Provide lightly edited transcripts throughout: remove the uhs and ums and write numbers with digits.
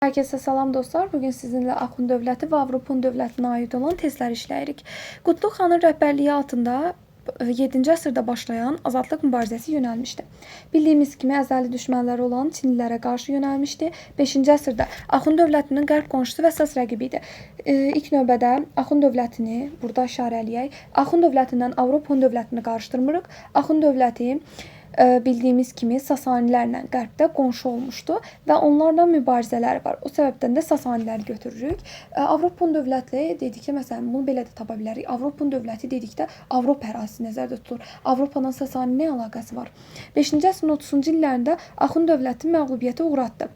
Herkese salam dostlar. Bugün sizinle Axund dövləti və Avropun dövlətinə aid olan testlər işləyirik. Qutlux xanın rəhbərliyi altında 7-ci əsrdə başlayan azadlıq mübarizəsi yönəlmişdi. Bildiyimiz kimi əzəli düşmənləri olan Çinlilərə qarşı yönəlmişdi. 5-ci əsrdə Axund dövlətinin qərb qonşusu və əsas rəqibi idi. İlk növbədə Axund dövlətini burada işarə eləyək. Axund dövlətindən Avropun dövlətini qarışdırmırıq. Axund dövləti bildiyimiz kimi Sasanilərlə qərbdə qonşu olmuşdu və onlarla mübarizələri var. O səbəbdən də Sasaniləri götürürük. Avropun dövləti dedikdə, məsələn, bunu belə də tapa bilərik. Avropun dövləti dedikdə Avropa ərazisi nəzərdə tutulur. Avropanın Sasani nə əlaqəsi var? 5-ci əsrin 30-cu illərində Axund dövləti məğlubiyyətə uğratdı.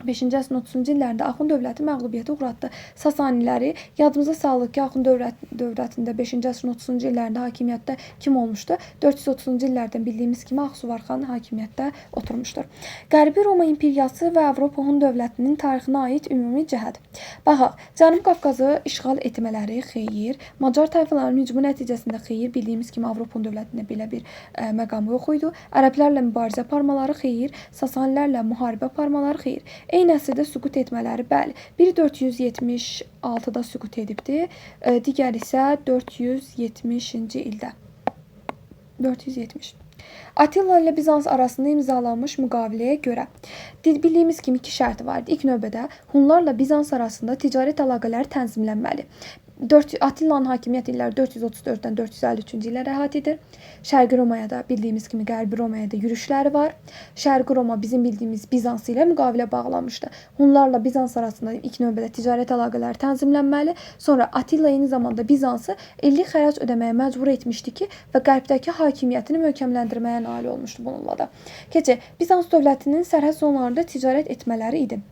5-ci əsrin 30-cu illərində Axund dövləti məğlubiyyətə uğratdı. Sasaniləri yadımıza salıq ki, Axund dövlətində 5-ci əsrin 30-cu illərində hakimiyyətdə kim olmuşdu? 430-cu illərdən bildiyimiz kimi Axsuvar xan hakimiyyətdə oturmuşdur. Qərbi Roma imperiyası və Avropa Hun dövlətinin tarixinə aid ümumi cəhət. Baxaq, Cənubi Qafqazı işğal etmələri xeyir, Macar tayfalarının hücumu nəticəsində xeyir, bildiyimiz kimi Avropa Hun dövlətində belə bir məqamı yox idi. Ərəblərlə mübarizə aparmaları xeyir, Sasanilərlə müharibə aparmaları xeyir. Eyni əsrdə süqut etmələri, bəli. Biri 476-da süqut edibdir, digəri isə 470-ci ildə. 470. Attila ilə Bizans arasında imzalanmış müqaviləyə görə bildiyimiz kimi iki şərti var idi. İlk növbədə Hunlarla Bizans arasında ticarət əlaqələri tənzimlənməli. Attilanın hakimiyyət illəri 434-dən 453-cü illərə əhatə edir. Şərqi Romaya da bildiyimiz kimi Qərbi Romaya da yürüşləri var. Şərqi Roma bizim bildiyimiz Bizans ilə müqavilə bağlamışdı. Hunlarla Bizans arasında ilk növbədə ticarət əlaqələri tənzimlənməli. Sonra Attila eyni zamanda Bizansı illik xərac ödəməyə məcbur etmişdi ki və qərbdəki hakimiyyətini möhkəmləndirməyə nail olmuşdu bununla da. Keçək, Bizans dövlətinin sərhəd zonlarında ticarət etmələri idi.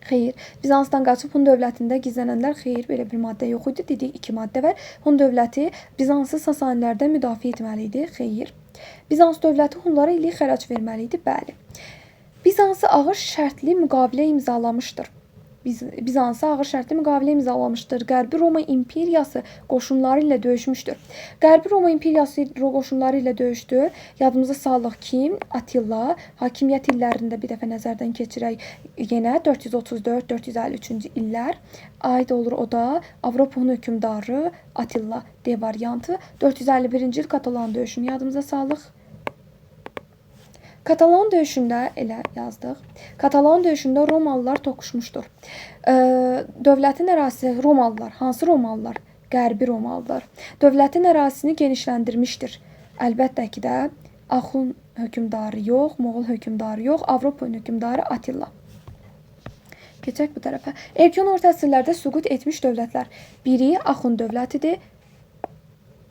Xeyr, Bizansdan qaçıb Hun dövlətində gizlənənlər xeyr, belə bir maddə yox idi. Dedik, iki maddə var. Hun dövləti Bizansı Sasanilərdən müdafiə etməli idi. Xeyr. Bizans dövləti Hunlara illik xərac verməli idi. Bəli. Bizansı ağır şərtli müqavilə imzalamışdır. Bizansı ağır şərtli müqavilə imzalamışdır. Qərbi Roma imperiyası qoşunları ilə döyüşmüşdür. Qərbi Roma imperiyası qoşunları ilə döyüşdü. Yadımıza salıq kim? Attila. Hakimiyyət illərində bir dəfə nəzərdən keçirək. Yenə 434-453-cü illər aid olur o da Avropa Hun hökmdarı Attila D variantı. 451-ci il Katalan döyüşünü yadımıza salıq. Katalan döyüşündə elə yazdıq. Katalan döyüşündə Romalılar toqquşmuşdur. Dövlətin ərazisi Romalılar, hansı Romalılar? Qərbi Romalılar. Dövlətin ərazisini genişləndirmişdir. Əlbəttə ki də Axun hökmdarı yox, Moğol hökmdarı yox, Avropa hökmdarı Attila. Keçək bu tərəfə. Erkən orta əsrlərdə süqut etmiş dövlətlər. Biri Axun dövlətidir,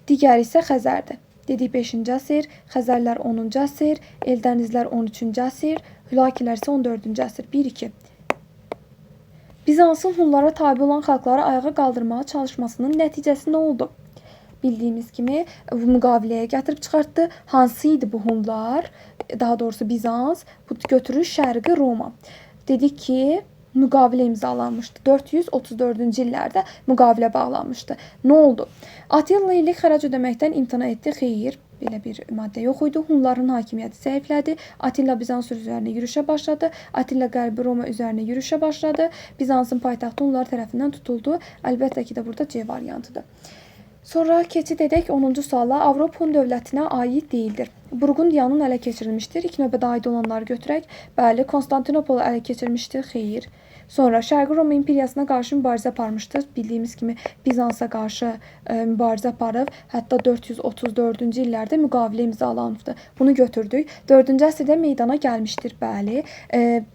digəri isə Xəzərdir. Dedik 5-ci əsr, Xəzərlər 10-cu əsr, Eldənizlər 13-cü əsr, Hülakilər isə 14-cü əsr. 1-2. Bizansın Hunlara tabi olan xalqları ayağa qaldırmağa çalışmasının nəticəsi nə oldu? Bildiyimiz kimi müqaviləyə gətirib çıxartdı. Hansı idi bu Hunlar? Daha doğrusu Bizans. Bu götürür Şərqi Roma. Dedik ki, müqavilə imzalanmışdı. 434-cü illərdə müqavilə bağlanmışdı. Nə oldu? Attila illik xərac ödəməkdən imtina etdi. Xeyr, belə bir maddə yox idi. Hunların hakimiyyəti zəiflədi. Attila Bizans üzərinə yürüşə başladı. Attila Qərbi Roma üzərinə yürüşə başladı. Bizansın paytaxtı Hunlar tərəfindən tutuldu. Əlbəttə ki də burada C variantıdır. Sonra keçid edək 10-cu suala. Avropa Hun dövlətinə aid deyildir. Burqundiyanın ələ keçirilmişdir. İlk növbədə aid olanları götürək. Bəli, Konstantinopolu ələ keçirmişdir. Xeyr. Sonra Şərqi Roma imperiyasına qarşı mübarizə aparmışdır. Bildiyimiz kimi Bizansa qarşı mübarizə aparıb. Hətta 434-cü illərdə müqavilə imzalanmışdı. Bunu götürdük. 4-cü əsrdə meydana gəlmişdir. Bəli,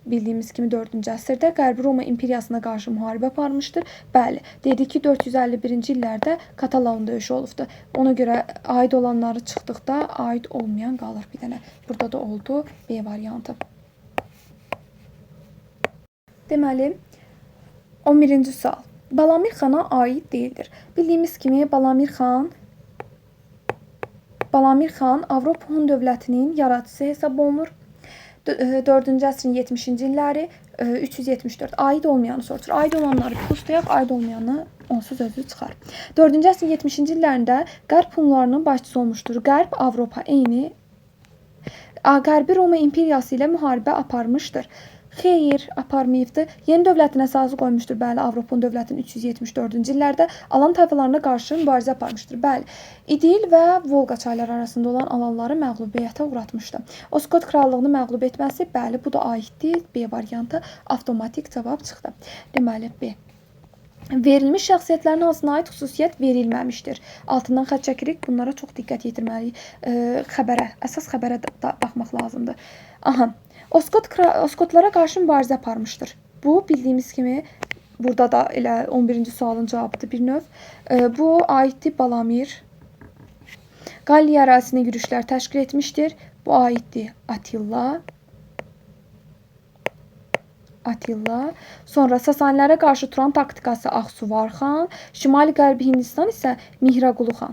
bildiyimiz kimi 4-cü əsrdə Qərbi Roma imperiyasına qarşı müharibə aparmışdır. Bəli, dedik ki 451-ci illərdə Katalan döyüşü olubdur. Ona görə aid olanları çıxdıqda aid olmayan qalır bir dənə. Burada da oldu B variantı. Deməli, 11-ci sual. Balamir xana aid deyildir. Bildiyimiz kimi Balamir xan Avropa Hun dövlətinin yaradıcısı hesab olunur. 4-cü əsrin 70-ci illəri 374 aid olmayanı soruşur. Aid olanları pustuyaq, aid olmayanı onsuz özü çıxar. 4-cü əsrin 70-ci illərində Qərb Hunlarının başçısı olmuşdur. Qərb Avropa eyni Qərbi Roma imperiyası ilə müharibə aparmışdır. Xeyr, aparmayıbdı. Yeni dövlətin əsası qoymuşdur. Bəli, Avropan dövlətinin 374-cü illərdə Alan tayfalarına qarşı mübarizə aparmışdır. Bəli, İdil və Volqa çayları arasında olan Alanları məğlubiyyətə uğratmışdı. Oskot krallığını məğlub etməsi, bəli, bu da aiddir. B variantı avtomatik cavab çıxdı. Deməli, B. Verilmiş şəxsiyyətlərin hansına aid xüsusiyyət verilməmişdir. Altından xətt çəkirik. Bunlara çox diqqət yetirməliyik. Əsas xəbərə baxmaq lazımdır. Aha. Oskotlara qarşı mübarizə aparmışdır. Bu bildiyimiz kimi burada da elə 11-ci sualın cavabıdır bir növ. Bu aiddir Balamir. Qalliya ərazisinə yürüşlər təşkil etmişdir. Bu aiddir Atilla. Sonra Sasanilərə qarşı Turan taktikası Ağsuvar xan. Şimali-Qərbi Hindistan isə Mihraqulu xan.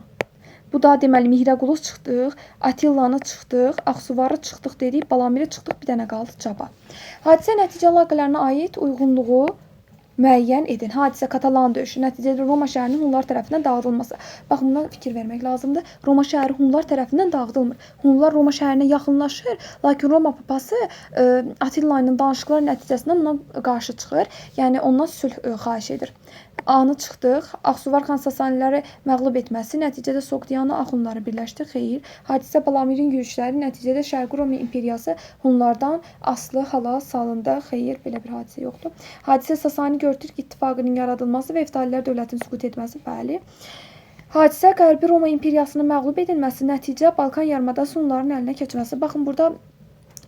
Bu da deməli Mihraqulu çıxdıq, Attillanı çıxdıq, Ağsuvarı çıxdıq dedik, Balamiri çıxdıq, bir dənə qaldı Caba. Hadisə nəticə əlaqələrinə aid uyğunluğu müəyyən edin. Hadisə Katalan döyüşü, nəticədə Roma şəhərinin Hunlar tərəfindən dağıdılması. Baxın, buna fikir vermək lazımdır. Roma şəhəri Hunlar tərəfindən dağıdılmır. Hunlar Roma şəhərinə yaxınlaşır, lakin Roma papası Attila ilə danışıqlar nəticəsində buna qarşı çıxır. Yəni ondan sülh xahiş edir. A-nı çıxdıq. Ağsuvar xan Sasaniləri məğlub etməsi, nəticədə Sogdianı Axunları birləşdi. Xeyr. Hadisə Balamirin yürüşləri, nəticədə Şərqi Roma imperiyası Hunlardan asılı hala salındı. Xeyr, belə bir hadisə yoxdur. Hadisə Sasani Göytürk İttifaqının yaradılması və Eftalilər dövlətinin süqut etməsi, bəli. Hadisə Qərbi Roma imperiyasının məğlub edilməsi, nəticə Balkan yarımadası Hunların əlinə keçməsi. Baxın, burada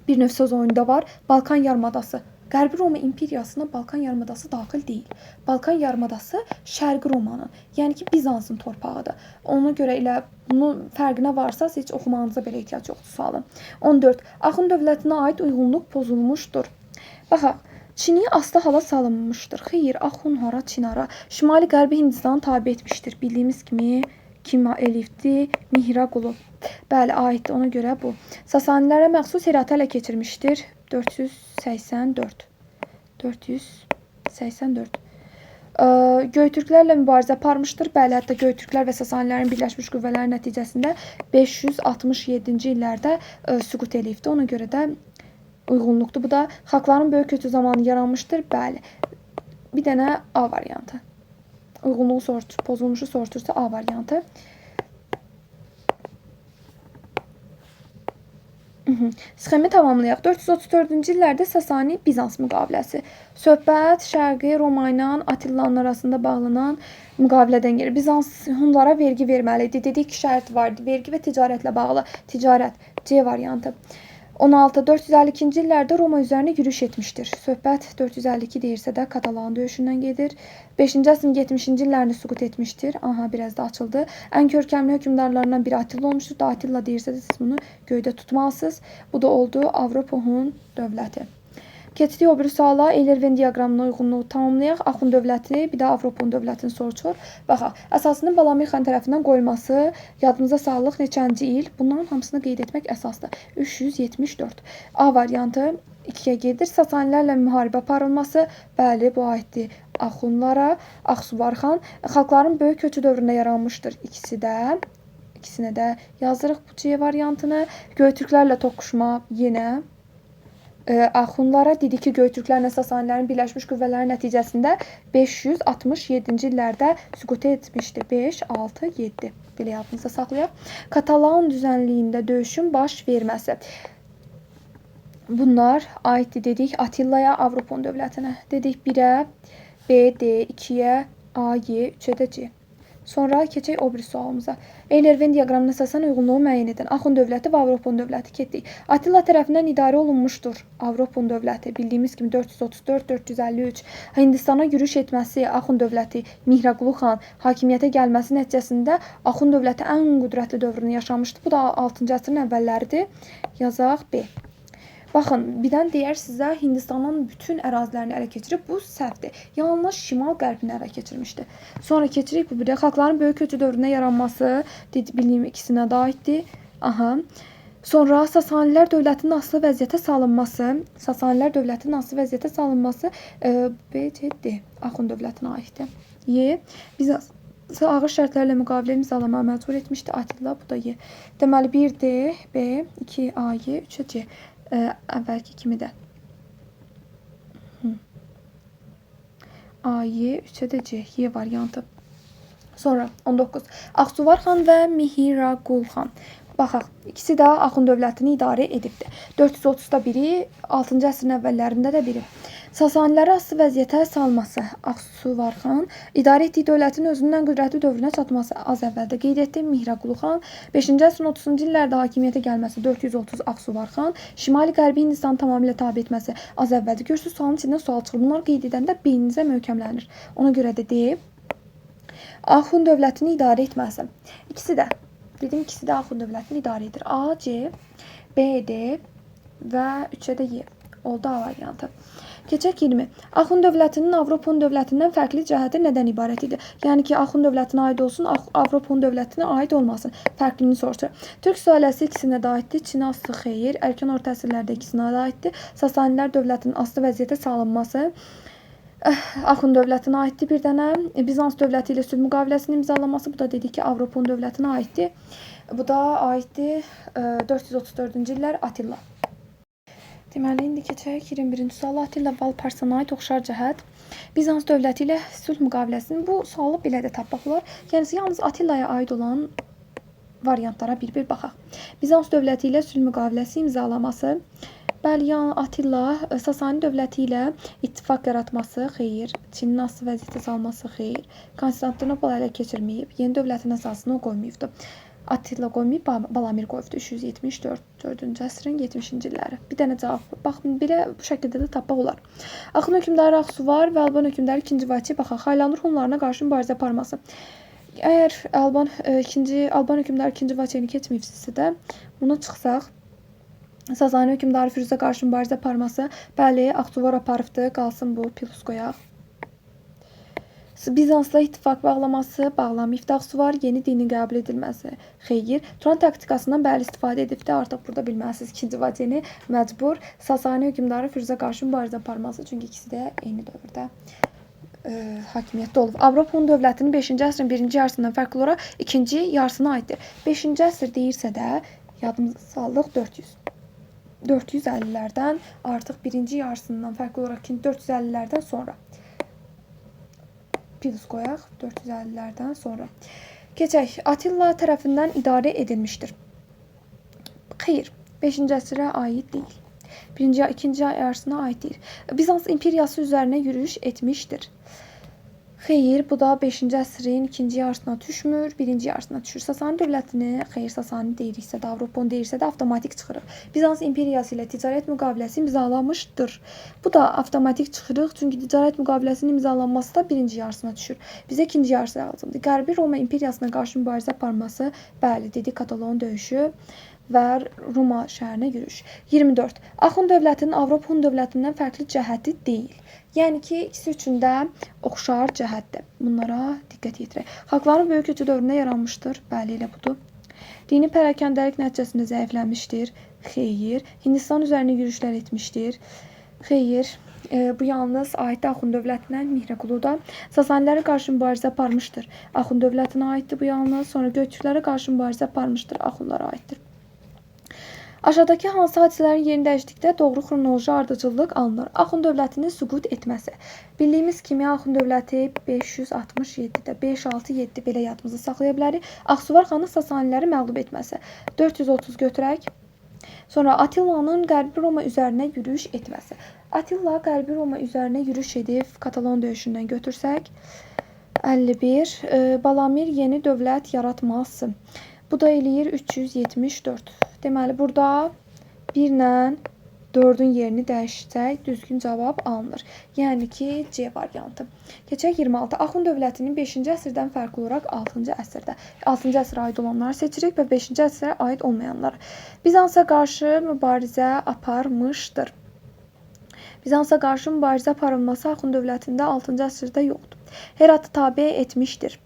bir növ söz oyunda var. Balkan yarımadası. Qərbi Roma imperiyasına Balkan yarımadası daxil deyil. Balkan yarımadası Şərqi Romanın, yəni ki Bizansın torpağıdır. Ona görə elə bunun fərqinə varsaq heç oxumağınıza belə ehtiyac yoxdur sualın. 14. Axund dövlətinə aid uyğunluq pozulmuşdur. Baxaq. Çini aslı hala salınmışdır. Xeyr, Axun hara, Çin hara. Şimali-Qərbi Hindistanı tabe etmişdir. Bildiyimiz kimi Kima Elifdi, Mihraqulu. Bəli, aiddir. Ona görə bu. Sasanilərə məxsus Heratı ələ keçirmişdir. 484. Göytürklərlə mübarizə aparmışdır. Bəli, hətta Göytürklər və Sasanilərin birləşmiş qüvvələri nəticəsində 567-ci illərdə süqut eləyibdi. Ona görə də uyğunluqdur. Bu da xalqların böyük köçü zamanı yaranmışdır. Bəli. Bir dənə A variantı. Uyğunluğu pozulmuşu soruşursa A variantı. Sxemi tamamlayaq. 434-cü illərdə Sasani-Bizans müqaviləsi. Söhbət Şərqi Roma ilə Attillanın arasında bağlanan müqavilədən gəlir. Bizans Hunlara vergi verməlidir. Dedik ki, şərt vardı. Vergi və ticarətlə bağlı. Ticarət. C variantı. 16. 452-ci illərdə Roma üzərinə yürüş etmişdir. Söhbət 452 deyirsə də Katalan döyüşündən gedir. 5-ci əsrin 70-ci illərini süqut etmişdir. Aha, biraz da açıldı. Ən görkəmli hökmdarlarından biri Attila olmuşdur. Da Attila deyirsə də siz bunu göydə tutmalısınız. Bu da oldu Avropa Hun dövləti. Keçdik o bir suala. Eyler-Venn diaqramına uyğunluğu tamamlayaq. Axund dövləti, bir də Avropa dövlətini soruşur. Baxaq, əsasının Balamir xan tərəfindən qoyulması, yadımıza sağlıq neçənci il? Bunların hamısını qeyd etmək əsasdır. 374. A variantı 2-yə gedir. Sasanilərlə müharibə aparılması, bəli, bu aiddir Axunlara. Ağsuvar xan xalqların böyük köçü dövründə yaranmışdır. İkisinə də yazırıq bu C variantını. Göytürklərlə toqquşma yenə. Axunlara dedik ki, Göytürklərlə Sasanilərin birləşmiş qüvvələri nəticəsində 567-ci illərdə süqut etmişdi. 5, 6, 7. Belə yadınızda saxlayaq. Katalan düzənliyində döyüşün baş verməsi. Bunlar aiddir dedik Attillaya, Avropan dövlətinə. Dedik 1-ə, B, D, 2-yə, A, Y, 3-ə də C. Sonra keçək o bir sualımıza. Eyler-Venn diaqramına əsasən uyğunluğu müəyyən edin. Axund dövləti və Avropan dövləti getdik. Attila tərəfindən idarə olunmuşdur Avropan dövləti. Bildiyimiz kimi 434-453. Hindistana yürüş etməsi, Axund dövləti, Mihraqulu xan hakimiyyətə gəlməsi nəticəsində Axund dövləti ən qüdrətli dövrünü yaşamışdı. Bu da 6-cı əsrin əvvəlləridir. Yazaq B. Baxın, birdən deyər sizə Hindistanın bütün ərazilərini ələ keçirib. Bu səhvdir. Yalnız şimal-qərbini ələ keçirmişdi. Sonra keçirik bu bir də xalqların böyük köçü dövründə yaranması, bildiyim ikisinə də aiddir. Aha. Sonra Sasanilər dövlətinin asılı vəziyyətə salınması, B, C, D. Axund dövlətinə aiddir. Y. Bizans ağır şərtlərlə müqavilə imzalamağa məcbur etmişdi. Attila, bu da Y. Deməli 1 D, B, 2 A, Y, 3 C. Əvvəlki kimi də. A, Y, 3'e də C, Y variantı. Sonra 19. Aksuvar xan və Mihiraqul xan. Baxaq, ikisi də Axund dövlətini idarə edibdir. 430-da biri, 6-cı əsrin əvvəllərində də biri. Sasaniləri asılı vəziyyətə salması. Aksuvar xan idarə etdiyi dövlətin özündən qüdrətli dövrünə çatması az əvvəldə qeyd etdi. Mihiraqulu xan 5-ci əsrin 30-cu illərdə hakimiyyətə gəlməsi. 430 Aksuvar xan Şimali-Qərbi Hindistanı tamamilə tabe etməsi. Az əvvəldə görürsüz, sualın içindən sual çıxır. Bunlar qeyd edəndə beyninizə möhkəmlənir. Ona görə də deyib Axund dövlətini idarə etməsi. İkisi də Axund dövlətini idarə edir. A, C, B, D və 3-ə də Y. Oldu A variantı. Keçək 20. Axund dövlətinin Avropa dövlətindən fərqli cəhəti nədən ibarət idi? Yəni ki, Axund dövlətinə aid olsun, Avropa dövlətinə aid olmasın. Fərqlini soruşur. Türk sülaləsi ikisinə də aiddir. Çin aslı xeyir. Erkən orta əsrlərdə ikisinə də aiddir. Sasanilər dövlətinin aslı vəziyyətə salınması Axund dövlətinə aiddir. Bir dənə Bizans dövləti ilə sülh müqaviləsinin imzalanması. Bu da dedik ki, Avropa dövlətinə aiddir. Bu da aiddir 434-cü illər Atilla. Deməli, indi keçək 21-ci suala. Atilla Valparsan'a aid oxşar cəhət. Bizans dövləti ilə sülh müqaviləsinin bu sualı belə də tapmaq olar. Yəni, yalnız Atilla'ya aid olan variantlara bir baxaq. Bizans dövləti ilə sülh müqaviləsi imzalaması. Bəli, yəni Atilla Sasani dövləti ilə ittifaq yaratması, xeyir. Çinin asılı vəziyyətə salması, xeyir. Konstantinopol ələ keçirməyib, yeni dövlətin əsasını o qoymayıbdır. Atilla qoymayıb, Balamir qoyubdur. 374-cü əsrin 70-ci illəri. Bir dənə cavab. Baxın, belə bu şəkildə də tapmaq olar. Axund hökmdarı Aksuvar və Alban hökmdarı 2. Vaçe baxaq. Haylandur Hunlarına qarşı mübarizə aparması. Əgər Alban hökmdarı 2. Vaçeni keçməyibsizsə də buna çıxsaq, Sasani hökmdarı Firuzə qarşı mübarizə aparması, bəli, Aksuvar aparıbdır, qalsın bu, plus qoyaq. Bizansla ittifaq bağlaması, bağlamayıbdır. Aksuvar yeni dinin qəbul edilməsi, xeyir. Turan taktikasından bəli istifadə edibdir. Artıq burada bilməlisiniz 2. Vaçeni məcbur Sasani hökmdarı Firuzə qarşı mübarizə aparması, çünki ikisi də eyni dövrdə hakimiyyətdə olub. Avropa dövlətinin 5-ci əsrin 1-ci yarısından fərqli olaraq 2-ci yarısına aiddir. 5-ci əsr deyirsə də yadımıza saldıq 450-lərdən artıq 1-ci yarısından fərqli olaraq 450-lərdən sonra. Plus qoyaq 450-lərdən sonra. Keçək. Atilla tərəfindən idarə edilmişdir. Xeyr, 5-ci əsrə aid deyil. 2-ci yarısına aid deyil. Bizans imperiyası üzərinə yürüyüş etmişdir. Xeyr, bu da 5-ci əsrin 2-ci yarısına düşmür, 1-ci yarısına düşür. Sasani dövlətini, xeyr, Sasani deyiriksə də, Avropon deyirsə də avtomatik çıxırıq. Bizans imperiyası ilə ticarət müqaviləsi imzalamışdır. Bu da avtomatik çıxırıq, çünki ticarət müqaviləsinin imzalanması da 1-ci yarısına düşür. Bizə 2-ci yarısı lazımdır. Qərbi Roma imperiyasına qarşı mübarizə aparması, bəli, dedik, Katalon döyüşü və Roma şəhərinə yürüyüş. 24. Axund dövlətinin Avropa dövlətindən fərqli cəhəti deyil. Yəni ki, ikisi üçün də oxşar cəhətdir. Bunlara diqqət yetirək. Xalqların böyük köçü dövründə yaranmışdır. Bəli, elə budur. Dini pərakəndəlik nəticəsində zəifləmişdir. Xeyir. Hindistan üzərində yürüyüşlər etmişdir. Xeyir. Bu yalnız aiddir Axund dövlətinə, Mihiraquluda. Sasanilərə qarşı mübarizə aparmışdır. Axund dövlətinə aiddir bu yalnız. Sonra Göyçüklərə qarşı mübarizə aparmışdır. Axundlara aiddir. Aşağıdakı hansı hadisələrin yerini dəyişdikdə doğru xronoloji ardıcıllıq alınır? Axund dövlətinin süqut etməsi. Bildiyimiz kimi Axund dövləti 567-də 5-6-7 belə yadımızı saxlaya bilərik. Aksuvar xanın Sasaniləri məğlub etməsi. 430 götürək. Sonra Atilla'nın Qərbi Roma üzərinə yürüyüş etməsi. Atilla Qərbi Roma üzərinə yürüyüş edib Katalon döyüşündən götürsək. 51. Balamir yeni dövlət yaratması. Bu da eləyir 374. Deməli, burada 1 ilə 4-ün yerini dəyişsək, düzgün cavab alınır. Yəni ki, C variantı. Keçək 26. Axund dövlətinin 5-ci əsrdən fərqli olaraq 6-cı əsrdə. 6-cı əsrə aid olanları seçirik və 5-ci əsrə aid olmayanları. Bizansa qarşı mübarizə aparmışdır. Bizansa qarşı mübarizə aparılması Axund dövlətində 6-cı əsrdə yoxdur. Heratı tabe etmişdir.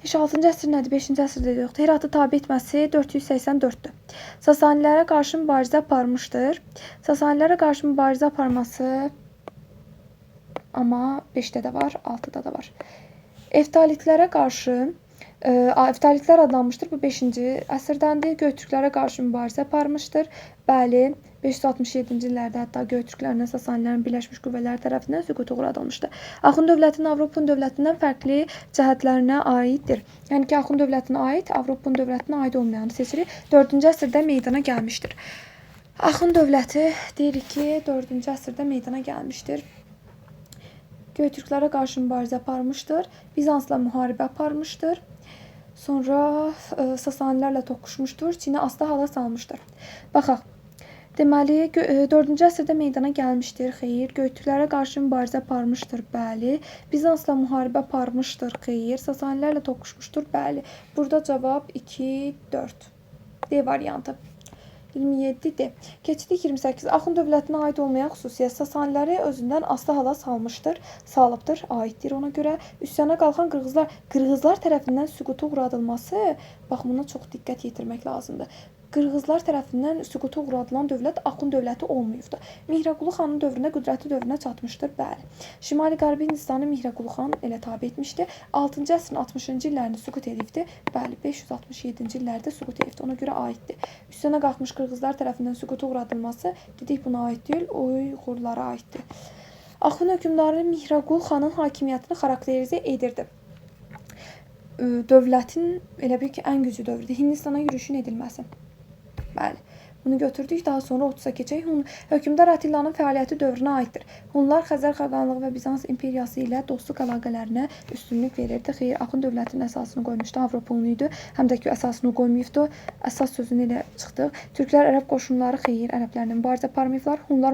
6-cı əsr nədir? 5-ci əsrdə yoxdur. Heratı tabe etməsi 484-dür. Sasanilərə qarşı mübarizə aparmışdır. Sasanilərə qarşı mübarizə aparması amma 5-də də var, 6-da da var. Eftalitlərə qarşı Əftaliklər adlanmışdır. Bu 5-ci əsrdəndir. Göytürklərə qarşı mübarizə aparmışdır. Bəli, 567-ci illərdə hətta Göytürklərin Sasanilərin Birləşmiş Qüvvələri tərəfindən süquta uğradılmışdı. Axund dövlətinin Avropa dövlətindən fərqli cəhətlərinə aiddir. Yəni ki, Axund dövlətinə aid, Avropa dövlətinə aid olmayanı seçirik. 4-cü əsrdə meydana gəlmişdir. Axund dövləti deyirik ki, 4-cü əsrdə meydana gəlmişdir. Göytürklərə qarşı mübarizə aparmışdır. Bizansla müharibə aparmışdır. Sonra Sasanilərlə toqquşmuşdur. Çini asta hala salmışdır. Baxaq. Deməli, 4-cü əsrdə meydana gəlmişdir. Xeyr. Göytürklərə qarşı mübarizə aparmışdır. Bəli. Bizansla müharibə aparmışdır. Xeyr. Sasanilərlə toqquşmuşdur. Bəli. Burada cavab 2, 4. D variantı. 27-dir. Keçidik 28. Axund dövlətinə aid olmayan xüsusiyyət Sasaniləri özündən asılı hala salıbdır, aiddir ona görə. Üsyana qalxan Qırğızlar tərəfindən süquta uğradılması baxımından çox diqqət yetirmək lazımdır. Qırğızlar tərəfindən süquta uğradılan dövlət Axund dövləti olmayıbdır. Mihrəqulu xanın dövründə qüdrətli dövrünə çatmışdır, bəli. Şimali-Qərbi Hindistanı Mihrəqulu xan elə tabe etmişdi. 6-cı əsrin 60-cı illərində süqut edibdi. Bəli, 567-ci illərdə süqut edibdi. Ona görə aiddir. Üsyana qalxmış Qırğızlar tərəfindən süquta uğradılması dedik buna aid deyil, Uyğurlara aiddir. Axund hökmdarı Mihrəqulu xanın hakimiyyətini xarakterizə edirdi. Dövlətin elə bil ki, ən güclü dövrüdür. Hindistana yürüşün edilməsi. Bəli. Bunu götürdük. Daha sonra 30-a keçək. Hökmdar Attilanın fəaliyyəti dövrünə aiddir. Hunlar Xəzər xaqanlığı və Bizans imperiyası ilə dostluq əlaqələrinə üstünlük verirdi. Xeyr, Axund dövlətinin əsasını qoymuşdu. Avropa idi. Həm də ki, əsasını qoymayıbdı. Əsas sözünü ilə çıxdıq. Türklər ərəb qoşunları xeyr, ərəblərlə mübarizə aparmayıblar. Hunlar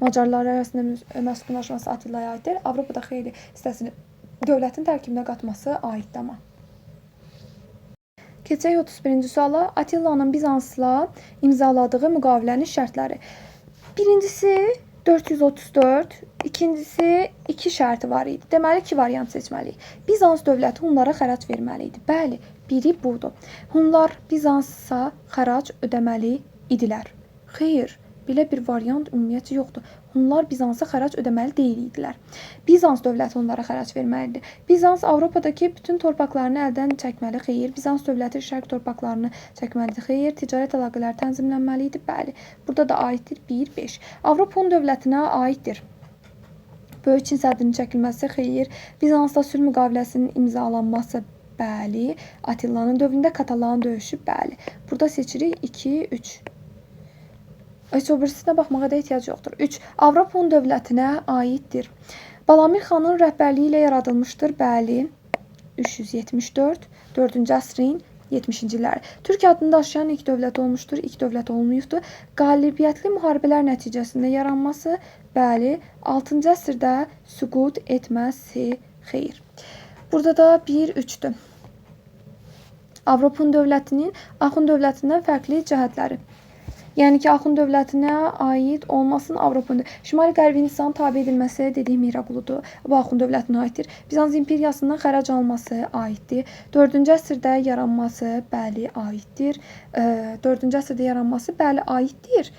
Macarlar arasında məskunlaşması Attilaya aiddir. Avropada xeyli hissəsini dövlətin tərkibinə qatması aiddir amma. Keçək 31-ci suala. Attilanın Bizansla imzaladığı müqavilənin şərtləri. Birincisi 434, ikincisi 2 şərti var idi. Deməli 2 variant seçməliyik. Bizans dövləti Hunlara xərac verməli idi. Bəli, biri budur. Hunlar Bizansa xərac ödəməli idilər. Xeyr, belə bir variant ümumiyyətcə yoxdur. Hunlar Bizansa xərac ödəməli deyil idilər. Bizans dövləti onlara xərac verməlidir. Bizans Avropadakı bütün torpaqlarını əldən çəkməli. Xeyr, Bizans dövləti şərq torpaqlarını çəkməlidir. Xeyr, ticarət əlaqələri tənzimlənməli idi. Bəli, burada da aiddir 1, 5. Avropa dövlətinə aiddir. Böyük Çin sədrinin çəkilməsi. Xeyr, Bizansla sülh müqaviləsinin imzalanması. Bəli, Attilanın dövründə Katalan döyüşü. Bəli, burada seçirik 2, 3. Heç o birisinə baxmağa da ehtiyac yoxdur. 3. Avropa dövlətinə aiddir. Balamir xanın rəhbərliyi ilə yaradılmışdır. Bəli. 374. 4-cü əsrin 70-ci illəri. Türk adını daşıyan ilk dövlət olmuşdur. İlk dövlət olmayıbdır. Qalibiyyətli müharibələr nəticəsində yaranması. Bəli. 6-cı əsrdə süqut etməsi. Xeyr. Burada da 1, 3-dür. Avropa dövlətinin Axund dövlətindən fərqli cəhətləri. Yəni ki, Axund dövlətinə aid olmasın Avropada. Şimali-Qərbi Hindistanın tabe edilməsi dediyi Mihrəquludur. Bu Axund dövlətinə aiddir. Bizans imperiyasından xərac alması aiddir. 4-cü əsrdə yaranması bəli aiddir. 4-cü əsrdə yaranması bəli aiddir.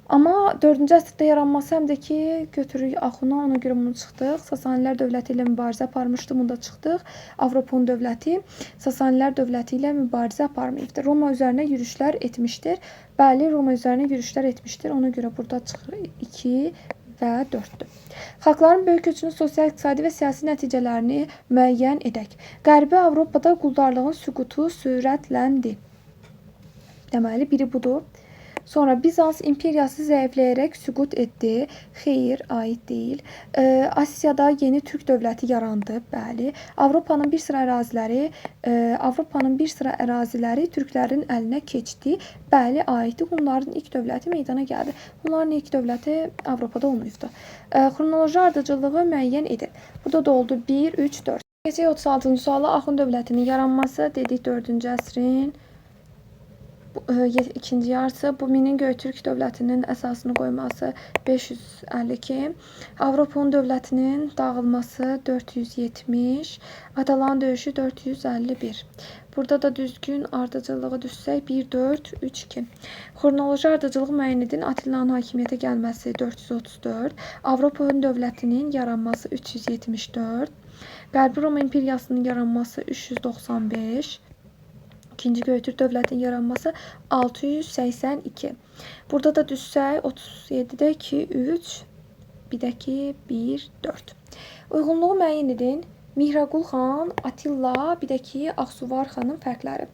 Amma 4-cü əsrdə yaranması həm də ki, götürürük Axuna, ona görə bunu çıxdıq. Sasanilər dövləti ilə mübarizə aparmışdı, bunu da çıxdıq. Avropa dövləti Sasanilər dövləti ilə mübarizə aparmayıbdır. Roma üzərinə yürüşlər etmişdir. Bəli, Roma üzərinə yürüşlər etmişdir. Ona görə burada çıxır 2 və 4-dür. Xalqların böyük köçünün sosial, iqtisadi və siyasi nəticələrini müəyyən edək. Qərbi Avropada quldarlığın süqutu sürətləndi. Deməli, biri budur. Sonra Bizans imperiyası zəifləyərək süqut etdi. Xeyr, aid deyil. Asiyada yeni türk dövləti yarandı. Bəli. Avropanın bir sıra əraziləri türklərin əlinə keçdi. Bəli, aiddir. Hunların ilk dövləti meydana gəldi. Hunların ilk dövləti Avropada olmayıbdır. Xronoloji ardıcıllığı müəyyən edin. Burada da oldu 1, 3, 4. Keçək 36-cı suala. Axund dövlətinin yaranması dedik 4-cü əsrin İkinci yarısı bu Minin Göytürk dövlətinin əsasını qoyması 552, Avropa dövlətinin dağılması 470, Atalan döyüşü 451. Burada da düzgün ardıcılığı düşsək 1, 4, 3, 2. Xronoloji ardıcılıq müəyyən edin. Attilanın hakimiyyətə gəlməsi 434, Avropa dövlətinin yaranması 374, Qərbi Roma imperiyasının yaranması 395, İkinci Göytürk dövlətinin yaranması 682. Burada da düşsək 37'də 2, 3, bir də ki 1, 4. Uyğunluğu müəyyən edin. Mihraqul xan, Atilla, bir də ki Ağsuvar xanın fərqləri.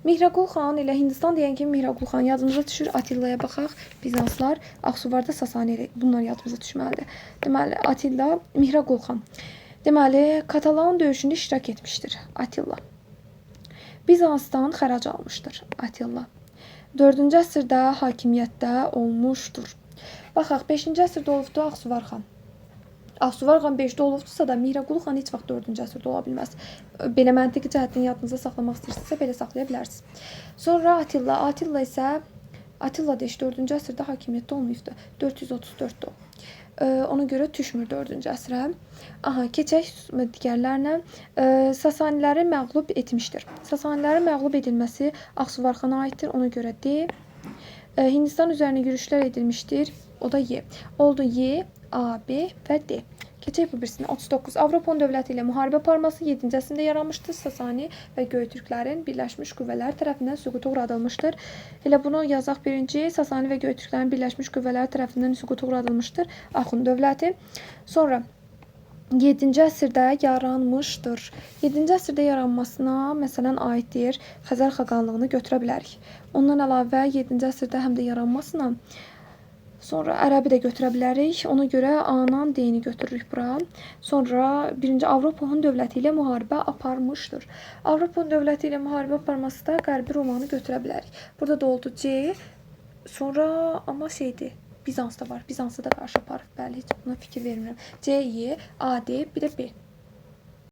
Mihraqul xan ilə Hindistan deyən kimi Mihraqul xan yadımıza düşür. Atillaya baxaq. Bizanslar, Ağsuvarda Sasani. Bunlar yadımıza düşməlidir. Deməli, Atilla, Mihraqul xan. Deməli, Katalan döyüşündə iştirak etmişdir Atilla. Bizansdan xərac almışdır Atilla. 4-cü əsrdə hakimiyyətdə olmuşdur. Baxaq, 5-ci əsrdə olubdu Ağsuvar xan. Ağsuvar xan 5-də olubdursa da Mihraqul xan heç vaxt 4-cü əsrdə ola bilməz. Belə məntiqi cəhətdən yadınıza saxlamaq istəyirsinizsə belə saxlaya bilərsiniz. Sonra Atilla. Atilla isə Atilla da 4-cü əsrdə hakimiyyətdə olmayıbdı. 434'də o. Ona görə düşmür 4-cü əsrə. Aha, keçək digərlərinə. Sasaniləri məğlub etmişdir. Sasanilərin məğlub edilməsi Ağsuvar xana aiddir. Ona görə D. Hindistan üzərinə yürüşlər edilmişdir. O da Y. Oldu Y, A, B və D. Keçək bu birisinə. 39. Avropa dövləti ilə müharibə aparması 7-ci əsrdə yaranmışdır. Sasani və Göytürklərin Birləşmiş Qüvvələr tərəfindən süquta uğradılmışdır. Elə bunu yazaq birinci. Sasani və Göytürklərin Birləşmiş Qüvvələr tərəfindən süquta uğradılmışdır. Axund dövləti. Sonra 7-ci əsrdə yaranmışdır. 7-ci əsrdə yaranmasına məsələn aiddir. Xəzər xaqanlığını götürə bilərik. Ondan əlavə 7-ci əsrdə həm də yaranmasına sonra Ərəbi də götürə bilərik. Ona görə A-nan D-ni götürürük bura. Sonra 1-ci Avropa dövləti ilə müharibə aparmışdır. Avropa dövləti ilə müharibə aparması da Qərbi Romanı götürə bilərik. Burada da oldu C. Sonra amma şeydir. Bizans da var. Bizansı da qarşı aparıb. Bəli, heç buna fikir vermirəm. C, Y, A, D, bir də B.